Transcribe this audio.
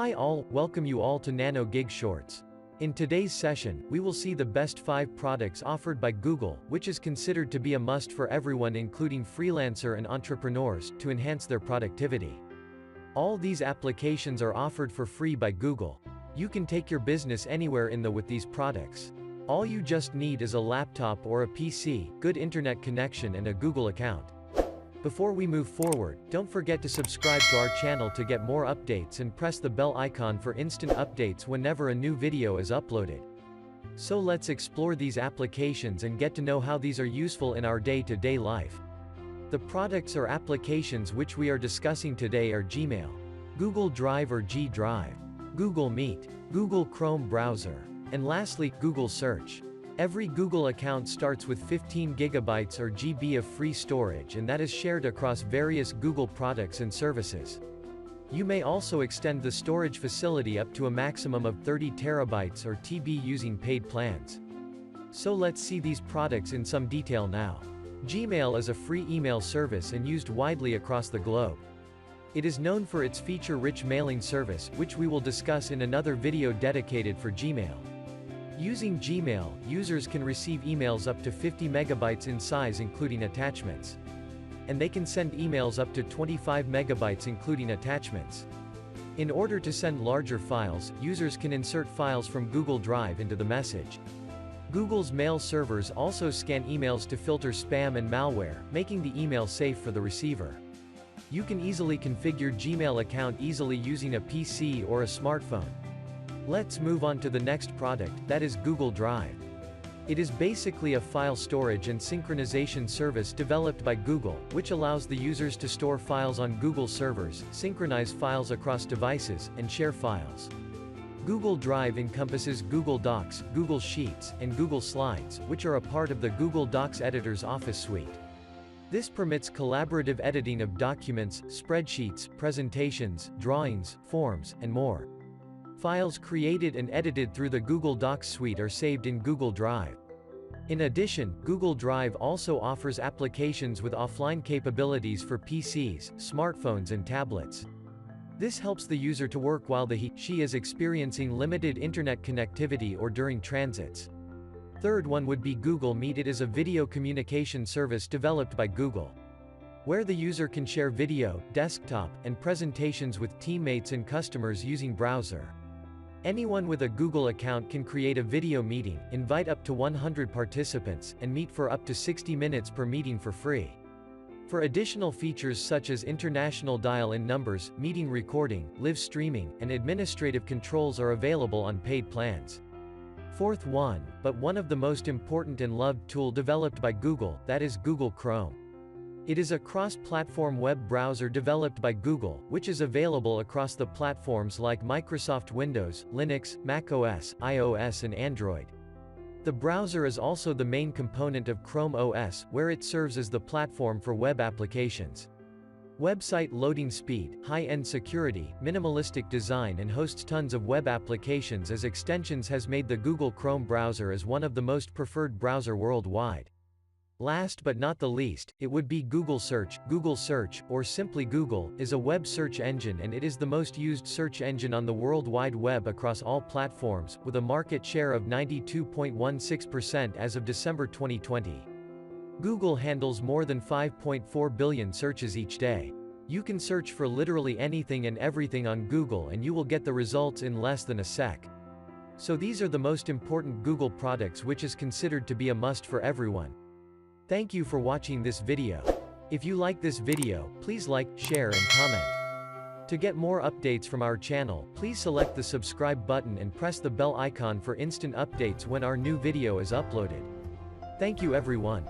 Hi all, welcome you all to Nano Gig Shorts. In today's session, we will see the best 5 products offered by Google, which is considered to be a must for everyone including freelancer and entrepreneurs, to enhance their productivity. All these applications are offered for free by Google. You can take your business anywhere with these products. All you just need is a laptop or a PC, good internet connection and a Google account. Before we move forward, don't forget to subscribe to our channel to get more updates and press the bell icon for instant updates whenever a new video is uploaded. So let's explore these applications and get to know how these are useful in our day-to-day life. The products or applications which we are discussing today are Gmail, Google Drive or G Drive, Google Meet, Google Chrome browser, and lastly, Google Search. Every Google account starts with 15 GB or GB of free storage, and that is shared across various Google products and services. You may also extend the storage facility up to a maximum of 30 TB or TB using paid plans. So let's see these products in some detail now. Gmail is a free email service and used widely across the globe. It is known for its feature-rich mailing service, which we will discuss in another video dedicated for Gmail. Using Gmail, users can receive emails up to 50 MB in size including attachments. And they can send emails up to 25 MB including attachments. In order to send larger files, users can insert files from Google Drive into the message. Google's mail servers also scan emails to filter spam and malware, making the email safe for the receiver. You can easily configure Gmail account easily using a PC or a smartphone. Let's move on to the next product, that is Google Drive. It is basically a file storage and synchronization service developed by Google, which allows the users to store files on Google servers, synchronize files across devices, and share files. Google Drive encompasses Google Docs, Google Sheets, and Google Slides, which are a part of the Google Docs Editor's Office suite. This permits collaborative editing of documents, spreadsheets, presentations, drawings, forms, and more. Files created and edited through the Google Docs suite are saved in Google Drive. In addition, Google Drive also offers applications with offline capabilities for PCs, smartphones and tablets. This helps the user to work while she is experiencing limited internet connectivity or during transits. Third one would be Google Meet. It is a video communication service developed by Google, where the user can share video, desktop, and presentations with teammates and customers using browser. Anyone with a Google account can create a video meeting, invite up to 100 participants, and meet for up to 60 minutes per meeting for free. For additional features such as international dial-in numbers, meeting recording, live streaming, and administrative controls are available on paid plans. Fourth one, but one of the most important and loved tool developed by Google, that is Google Chrome. It is a cross-platform web browser developed by Google, which is available across the platforms like Microsoft Windows, Linux, macOS, iOS and Android. The browser is also the main component of Chrome OS, where it serves as the platform for web applications. Website loading speed, high-end security, minimalistic design and hosts tons of web applications as extensions has made the Google Chrome browser as one of the most preferred browser worldwide. Last but not the least, it would be Google Search. Google Search, or simply Google, is a web search engine and it is the most used search engine on the World Wide Web across all platforms, with a market share of 92.16% as of December 2020. Google handles more than 5.4 billion searches each day. You can search for literally anything and everything on Google and you will get the results in less than a sec. So these are the most important Google products which is considered to be a must for everyone. Thank you for watching this video. If you like this video, please like, share and comment. To get more updates from our channel, please select the subscribe button and press the bell icon for instant updates when our new video is uploaded. Thank you everyone.